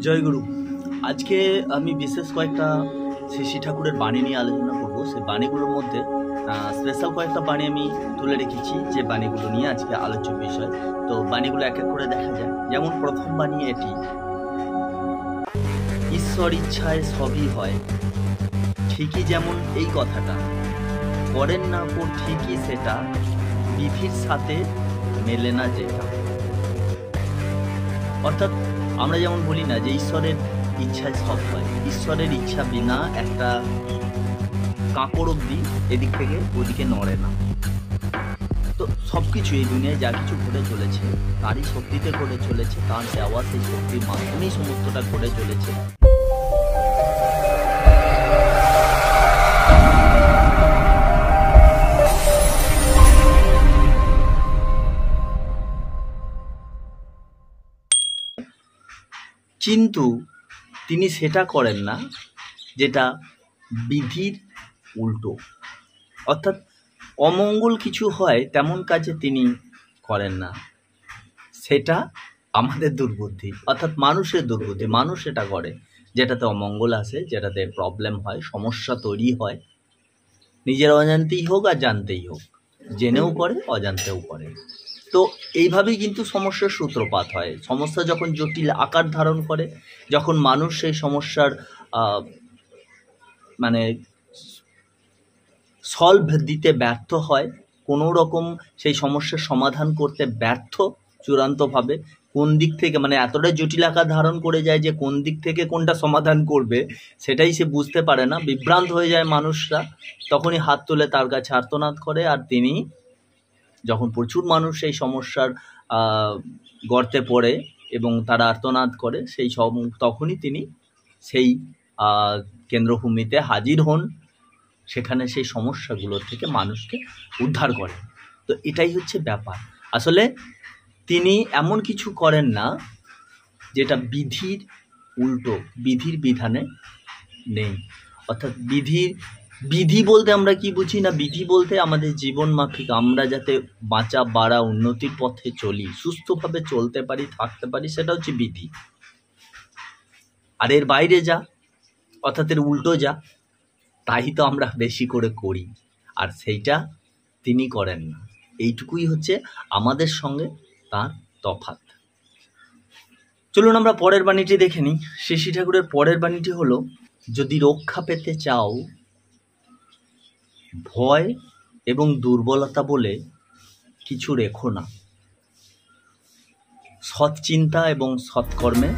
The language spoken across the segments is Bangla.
জয়গুরু। আজকে আমি বিশেষ কয়েকটা শ্রী ঠাকুরের বাণী নিয়ে আলোচনা করব। সেই বাণীগুলোর মধ্যে স্পেশাল কয়েকটা বাণী আমি তুলে রেখেছি, যে বাণীগুলো নিয়ে আজকে আলোচ্য বিষয়। তো বাণীগুলো এক এক করে দেখা যায়। যেমন প্রথম বাণী এটি, ঈশ্বর ইচ্ছায় সবই হয়, ঠিকই যেমন এই কথাটা, করেন না পর ঠিকই সেটা, বিধির সাথে মেলে না যেটা। অর্থাৎ আমরা যেমন বলি না যে ঈশ্বরের ইচ্ছায় সব হয়, ঈশ্বরের ইচ্ছা বিনা একটা কাঁকড় অব্দি এদিক থেকে ওদিকে নড়ে না। তো সব কিছু এই দুনিয়ায় যা কিছু ঘটে চলেছে তারই শক্তিতে ঘটে চলেছে, তার দেওয়া সেই শক্তির মাধ্যমেই সমস্তটা ঘটে চলেছে। কিন্তু তিনি সেটা করেন না যেটা বিধির উল্টো, অর্থাৎ অমঙ্গল কিছু হয় তেমন কাজে তিনি করেন না। সেটা আমাদের দুর্বুদ্ধি, অর্থাৎ মানুষের দুর্বুদ্ধি। মানুষ এটা করে যেটাতে অমঙ্গল আসে, যেটাতে প্রবলেম হয়, সমস্যা তৈরি হয়, নিজের অজান্তেই হোক আর জানতেই হোক, জেনেও করে অজান্তেও করে। তো এইভাবেই কিন্তু সমস্যার সূত্রপাত হয়। সমস্যা যখন জটিল আকার ধারণ করে, যখন মানুষ সেই সমস্যার সলভ দিতে ব্যর্থ হয়, কোনো রকম সেই সমস্যার সমাধান করতে ব্যর্থ চূড়ান্তভাবে, কোন দিক থেকে এতটাই জটিল আকার ধারণ করে যায় যে কোন দিক থেকে কোনটা সমাধান করবে সেটাই সে বুঝতে পারে না, বিভ্রান্ত হয়ে যায় মানুষরা। তখনই হাত তুলে তার কাছে আর্তনাদ করে, আর তিনি যখন প্রচুর মানুষ সেই সমস্যার গর্তে পড়ে এবং তারা আর্তনাদ করে, তখনই তিনি সেই কেন্দ্রভূমিতে হাজির হন, সেখানে সেই সমস্যাগুলো থেকে মানুষকে উদ্ধার করেন। তো এটাই হচ্ছে ব্যাপার। আসলে তিনি এমন কিছু করেন না যেটা বিধির উল্টো, বিধির বিধানে নেই। অর্থাৎ বিধি বলতে আমরা কি বুঝি না? বিধি বলতে আমাদের জীবন মাফিক আমরা যাতে বাঁচা বাড়া উন্নতির পথে চলি, সুস্থভাবে চলতে পারি, থাকতে পারি, সেটা হচ্ছে বিধি। আর এর বাইরে যা, অর্থাৎ এর উল্টো যা, তাই তো আমরা বেশি করে করি, আর সেইটা তিনি করেন না। এইটুকুই হচ্ছে আমাদের সঙ্গে তার তফাৎ। চলুন আমরা পরের বাণীটি দেখে নিই। শ্রী ঠাকুরের পরের বাণীটি হলো, যদি রক্ষা পেতে চাও ভয় এবং দুর্বলতা বলে কিছু রেখো না, সৎ চিন্তা এবং সৎকর্মে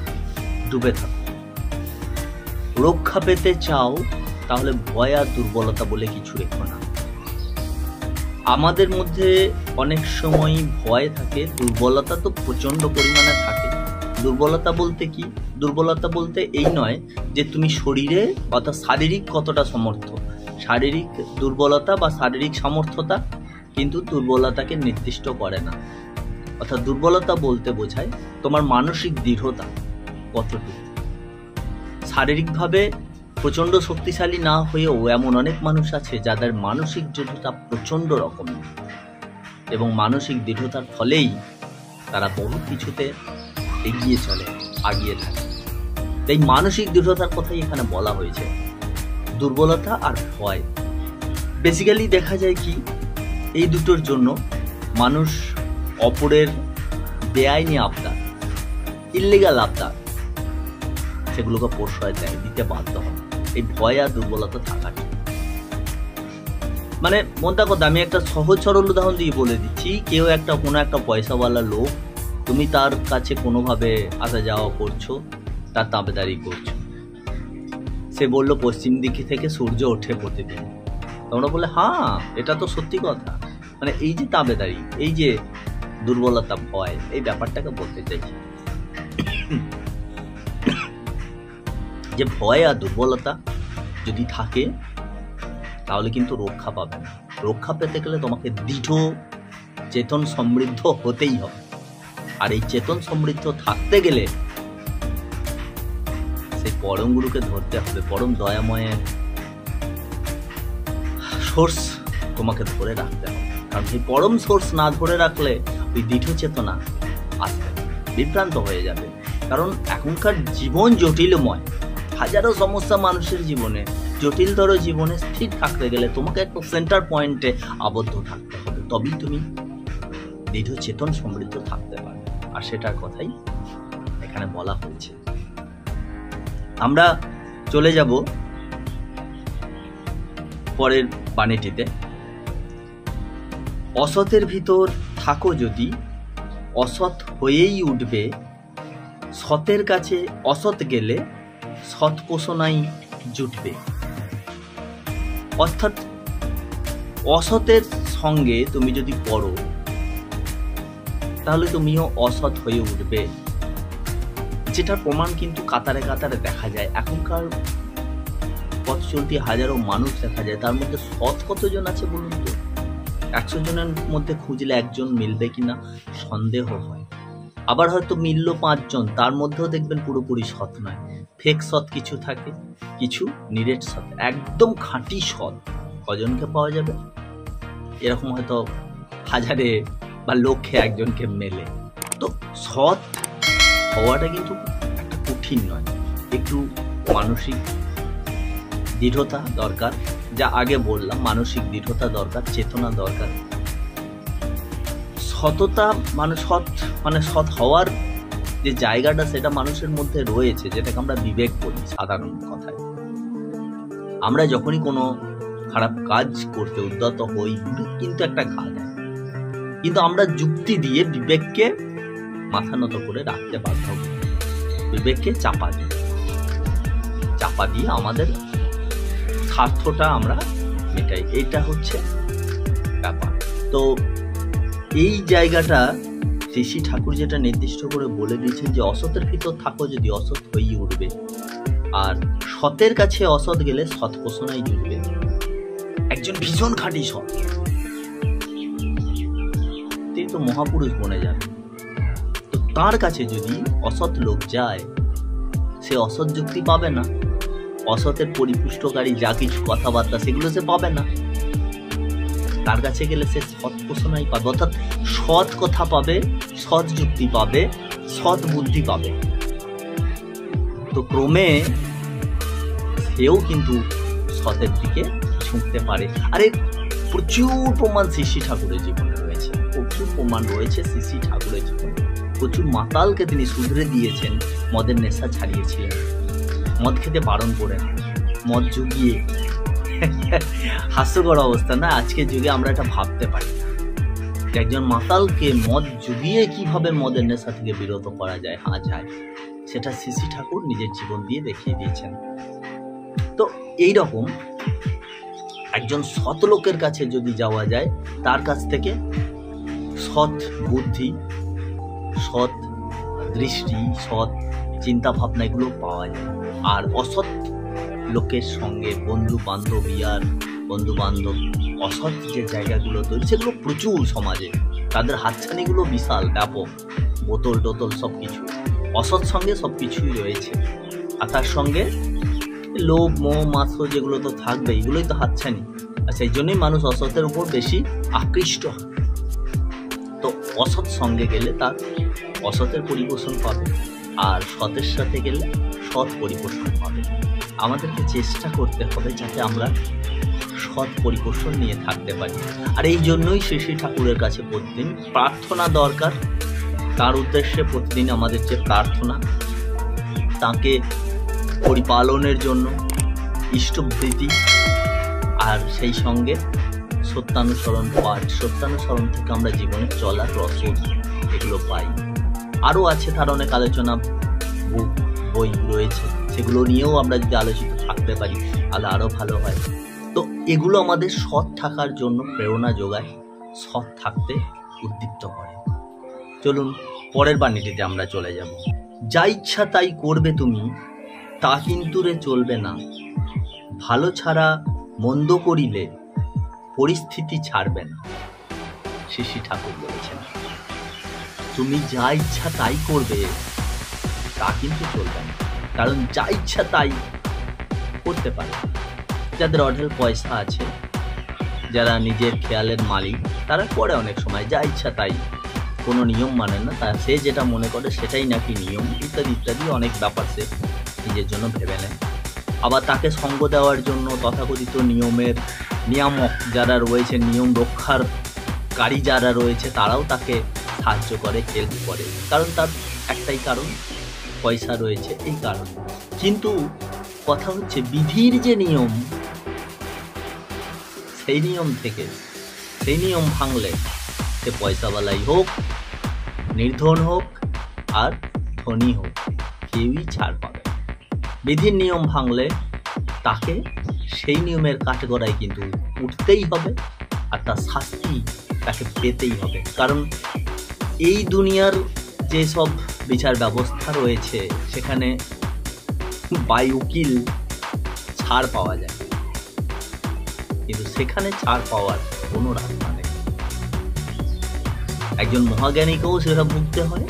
ডুবে থাকো। রক্ষা পেতে চাও তাহলে ভয় আর দুর্বলতা বলে কিছু রেখো না। আমাদের মধ্যে অনেক সময় ভয় থাকে, দুর্বলতা তো প্রচণ্ড পরিমাণে থাকে। দুর্বলতা বলতে কি? দুর্বলতা বলতে এই নয় যে তুমি শরীরে অর্থাৎ শারীরিক কতটা সমর্থ। শারীরিক দুর্বলতা বা শারীরিক সামর্থ্যতা কিন্তু দুর্বলতাকে নির্দিষ্ট করে না। অর্থাৎ দুর্বলতা বলতে বোঝায় তোমার মানসিক দৃঢ়তা কতটুকু। শারীরিকভাবে প্রচণ্ড শক্তিশালী না হয়েও এমন অনেক মানুষ আছে যাদের মানসিক দৃঢ়তা প্রচণ্ড রকমের, এবং মানসিক দৃঢ়তার ফলেই তারা বহু কিছুতে এগিয়ে চলে, আগিয়ে থাকে। এই মানসিক দৃঢ়তার কথাই এখানে বলা হয়েছে। দুর্বলতা আর ভয় বেসিক্যালি দেখা যায় কি, এই দুটোর জন্য মানুষ অপরের বেআইনি আবদার, ইল্লিগাল আবদার, সেগুলোকে প্রশ্রয় দেয়, দিতে বাধ্য হয় এই ভয় আর দুর্বলতা থাকার। মোদ্দা কথা, আমি একটা সহজ সরল উদাহরণ দিয়ে বলে দিচ্ছি। কেউ কোনো একটা পয়সাওয়ালা লোক, তুমি তার কাছে কোনোভাবে আসা যাওয়া করছো, তার তাবেদারি করছো। সে বলল পশ্চিম দিকে থেকে সূর্য ওঠে প্রতিদিন। তোমরা বলে হ্যাঁ, এটা তো সত্যি কথা। এই যে তাবেদারি, এই যে দুর্বলতা, ভয়, এই ব্যাপারটাকে বলতে চাইছি যে ভয় আর দুর্বলতা যদি থাকে তাহলে কিন্তু রক্ষা পাবে না। রক্ষা পেতে গেলে তোমাকে দৃঢ় চেতন সমৃদ্ধ হতেই হবে। আর এই চেতন সমৃদ্ধ থাকতে গেলে সেই পরম গুরুকে ধরতে হবে। পরম দয়াময়ের সোর্স তোমাকে ধরে রাখতে হবে। কারণ সেই পরম সোর্স না ধরে রাখলে ওই দৃঢ় চেতনা আসবে, বিভ্রান্ত হয়ে যাবে। কারণ এখনকার জীবন জটিলময়, হাজারো সমস্যা মানুষের জীবনে। জটিলতর জীবনে স্থির থাকতে গেলে তোমাকে একটা সেন্টার পয়েন্টে আবদ্ধ থাকতে হবে, তবেই তুমি দৃঢ় চেতন সমৃদ্ধ থাকতে পারবে। আর সেটার কথাই এখানে বলা হয়েছে। আমরা চলে যাব পরের বাণীটিতে। অসতের ভিতর থাকো যদি, অসৎ হয়েই উঠবে। সতের কাছে অসৎ গেলে সৎ পোষণাই জুটবে। অর্থাৎ অসতের সঙ্গে তুমি যদি পড়ো তাহলে তুমিও অসৎ হয়ে উঠবে, যেটার প্রমাণ কিন্তু কাতারে কাতারে দেখা যায়। এখনকার পথ চলতি হাজারো মানুষ দেখা যায়, তার মধ্যে সৎ কতজন আছে বলুন তো? 100 জনের মধ্যে খুঁজলে একজন মিলবে কিনা সন্দেহ হয়। আবার হয়তো মিলল 5 জন, তার মধ্যেও দেখবেন পুরোপুরি সৎ নয়, ফেক সৎ কিছু থাকে, কিছু নিরেট সৎ, একদম খাঁটি সৎ কজনকে পাওয়া যাবে? এরকম হয়তো হাজারে বা লক্ষে একজনকে মেলে। তো সৎ হওয়াটা কিন্তু একটা কঠিন নয়, একটু মানসিক দৃঢ়তা দরকার, যা আগে বললাম, মানসিক দৃঢ়তা দরকার, চেতনা দরকার। সততা মানে সৎ হওয়ার যে জায়গাটা সেটা মানুষের মধ্যে রয়েছে, যেটাকে আমরা বিবেক বলি সাধারণ কথায়। আমরা যখনই কোনো খারাপ কাজ করতে উদ্যত হই, বিবেক কিন্তু একটা ঘা দেয়, কিন্তু আমরা যুক্তি দিয়ে বিবেককে মাথা নত করে রাখতে বাধ্য হই। বিবেককে চাপা দিয়ে আমাদের স্বার্থটা আমরা মেটাই, এইটা হচ্ছে ব্যাপার। তো এই জায়গাটা শ্রী ঠাকুর যেটা নির্দিষ্ট করে বলে দিয়েছেন যে অসতের ভিতর থাকো যদি, অসৎ হয়েই উঠবে। আর সতের কাছে অসৎ গেলে সৎ পোষণাই জুটবে। একজন ভীষণ খাঁটি সৎ, তিনি তো মহাপুরুষ বনে যান, তো তার কাছে যদি অসৎ লোক যায়, সে অসৎ যুক্তি পাবে না, অসতের পরিপুষ্টকারী যা কিছু কথাবার্তা সেগুলো সে পাবে না। তার কাছে গেলে সে সৎ পোষণাই পাবে, অর্থাৎ সৎ কথা পাবে, সৎ যুক্তি পাবে, সৎ বুদ্ধি পাবে। তো ক্রমে সেও কিন্তু সতের দিকে ঝুঁকতে পারে। আরে প্রচুর প্রমাণ শ্রী ঠাকুরের জীবনে রয়েছে, প্রচুর প্রমাণ রয়েছে শ্রী ঠাকুরের জীবনে। প্রচুর মাতালকে তিনি শুধরে দিয়েছেন, মদের নেশা ছাড়িয়েছিলেন, মদ খেতে বারণ করেন, মদ জুগিয়ে। হাস্যকর অবস্থা না? আজকের যুগে আমরা এটা ভাবতে পারি না, একজন মাতালকে মদ জুগিয়ে কিভাবে মদের নেশা থেকে বিরত করা যায়। হ্যাঁ যায়, সেটা শ্রী ঠাকুর নিজের জীবন দিয়ে দেখিয়ে দিয়েছেন। তো এইরকম একজন সৎ লোকের কাছে যদি যাওয়া যায়, তার কাছ থেকে সৎ বুদ্ধি, সৎ দৃষ্টি, সৎ চিন্তা ভাবনা এগুলো পাওয়া যায়। আর অসৎ লোকের সঙ্গে বন্ধু বান্ধব অসৎ যে জায়গাগুলো তৈরি, সেগুলো প্রচুর সমাজে, তাদের হাতছানিগুলো বিশাল ব্যাপক, বোতল টোতল সবকিছু, অসৎ সঙ্গে সবকিছুই রয়েছে। আর তার সঙ্গে লোভ মোহ মাত্র যেগুলো তো থাকবে, এগুলোই তো হাতছানি। আর সেই জন্যই মানুষ অসতের উপর বেশি আকৃষ্ট হয়। তো অসৎ সঙ্গে গেলে তার অসতের পরিপোষণ পাবে, আর সতের সাথে গেলে সৎ পরিপোষণ পাবে। আমাদেরকে চেষ্টা করতে হবে যাতে আমরা সৎ পরিপোষণ নিয়ে থাকতে পারি। আর এই জন্যই শ্রী ঠাকুরের কাছে প্রতিদিন প্রার্থনা দরকার। তার উদ্দেশ্যে প্রতিদিন আমাদের যে প্রার্থনা, তাকে পরিপালনের জন্য ইষ্টবৃত্তি, আর সেই সঙ্গে সত্যানুসরণ পাঠ, সত্যানুসরণ থেকে আমরা জীবনে চলার রসদ এগুলো পাই। আরও আছে, তার অনেক আলোচনা বই রয়েছে, সেগুলো নিয়েও আমরা যদি আলোচিত থাকতে পারি তাহলে আরও ভালো হয়। তো এগুলো আমাদের সৎ থাকার জন্য প্রেরণা যোগায়, সৎ থাকতে উদ্দীপ্ত করে। চলুন পরের বাণীটিতে আমরা চলে যাব। যা ইচ্ছা তাই করবে তুমি, তা কিন্তু রে চলবে না। ভালো ছাড়া মন্দ করিলে পরিস্থিতি ছাড়বে না। শ্রী ঠাকুর বলেছেন, তুমি যা ইচ্ছা তাই করবে, তা কিন্তু চলবে না। কারণ যা ইচ্ছা তাই করতে পারে যাদের অঢেল পয়সা আছে, যারা নিজের খেয়ালের মালিক, তারা করে অনেক সময় যা ইচ্ছা তাই। কোনো নিয়ম মানে না, তা সে যেটা মনে করে সেটাই নাকি নিয়ম, ইত্যাদি ইত্যাদি অনেক ব্যাপার সে নিজের জন্য ভেবে নেয়। আবার তাকে সঙ্গ দেওয়ার জন্য তথাকথিত নিয়ামক যারা রয়েছে, নিয়ম রক্ষারকারী যারা রয়েছে, তারাও তাকে সাহায্য করে, হেল্প করে, কারণ তার একটাই কারণ, পয়সা রয়েছে এই কারণে। কিন্তু কথা হচ্ছে বিধির যে নিয়ম, সেই নিয়ম ভাঙলে সে পয়সাওয়ালাই হোক, নির্ধন হোক আর ধনী হোক, কেউই ছাড় পাবে না। বিধির নিয়ম ভাঙলে তাকে সেই নিয়মের কাঠগড়ায় কিন্তু উঠতেই হবে, আর তার শাস্তি তাকে পেতেই হবে। কারণ এই দুনিয়ার যেসব বিচার ব্যবস্থা রয়েছে সেখানে বাই উকিল ছাড় পাওয়া যায়, কিন্তু সেখানে ছাড় পাওয়ার কোনো রাস্তা নেই। একজন মহাজ্ঞানীকেও সেটা ভুগতে হয়,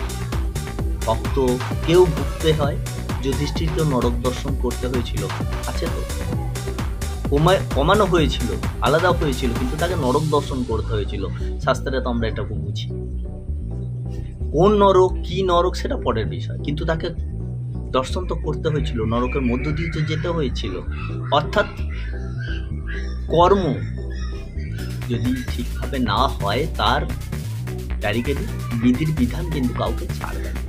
ভক্তকেও ভুগতে হয়। যুধিষ্ঠিরকেও নরক দর্শন করতে হয়েছিল, আছে তো, কমানো হয়েছিল, আলাদা হয়েছিল, কিন্তু তাকে নরক দর্শন করতে হয়েছিল। শাস্ত্রে তো আমরা এটাকে বুঝি। কোন নরক, কি নরক সেটা পরের বিষয়, কিন্তু তাকে দর্শন তো করতে হয়েছিল, নরকের মধ্য দিয়ে তো যেতে হয়েছিল। অর্থাৎ কর্ম যদি ঠিকভাবে না হয়, তার ব্যারিকেডে বিধির বিধান কিন্তু কাউকে ছাড়বে না।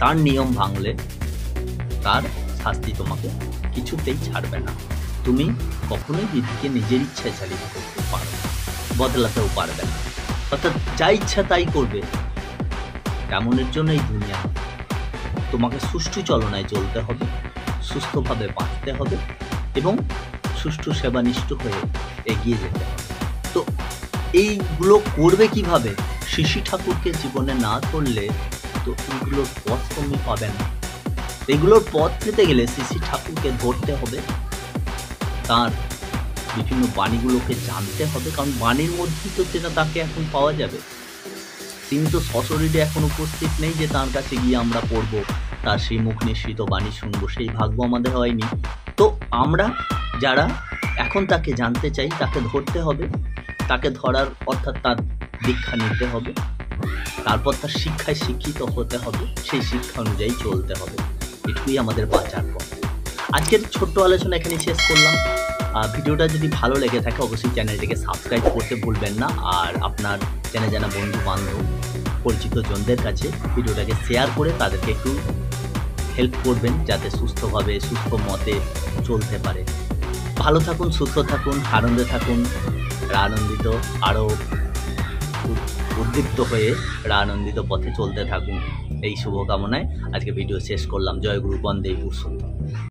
তার নিয়ম ভাঙলে তার শাস্তি তোমাকে কিছুতেই ছাড়বে না। তুমি কখনোই বিধিকে নিজের ইচ্ছায় চালিত করতে পারো না, বদলাতেও পারবে না। অর্থাৎ যা ইচ্ছা তাই করবে, তেমনের জন্য এই দুনিয়া। তোমাকে সুষ্ঠু চলনায় চলতে হবে, সুস্থভাবে বাঁচতে হবে এবং সুষ্ঠু সেবানিষ্ঠ হয়ে এগিয়ে যেতে হবে। তো এইগুলো করবে কিভাবে? শিশি ঠাকুরকে জীবনে না করলে তো এইগুলোর পথ তুমি পাবে না। এগুলোর পথ পেতে গেলে শিশি ঠাকুরকে ধরতে হবে, তার বিভিন্ন বাণীগুলোকে জানতে হবে, কারণ বাণীর মধ্যেই তো সেটা তাকে এখন পাওয়া যাবে। তিনি তো সশরীরে এখন উপস্থিত নেই যে তার কাছে গিয়ে আমরা পড়বো, তার সেই মুখ নিঃসৃত বাণী শুনবো, সেই ভাগ্য আমাদের হয়নি। তো আমরা যারা এখন তাকে জানতে চাই, তাকে ধরতে হবে, তাকে ধরার অর্থাৎ তার দীক্ষা নিতে হবে, তারপর তার শিক্ষায় শিক্ষিত হতে হবে, সেই শিক্ষা অনুযায়ী চলতে হবে। এটুকুই আমাদের বাঁচার পথ। আজকের ছোট্ট আলোচনা এখানেই শেষ করলাম। ভিডিওটা যদি ভালো লেগে থাকে অবশ্যই চ্যানেলটিকে সাবস্ক্রাইব করতে ভুলবেন না, আর আপনার জানা বন্ধু বান্ধব পরিচিত জনদের কাছে ভিডিওটাকে শেয়ার করে তাদেরকে একটু হেল্প করবেন, যাতে সুস্থভাবে সুস্থ মতে চলতে পারে। ভালো থাকুন, সুস্থ থাকুন, আনন্দে থাকুন, আনন্দিত আরও উদ্দীপ্ত হয়ে আনন্দিত পথে চলতে থাকুন, এই শুভকামনায় আজকে ভিডিও শেষ করলাম। জয় গুরু, বন্দে পুরুষোত্তম।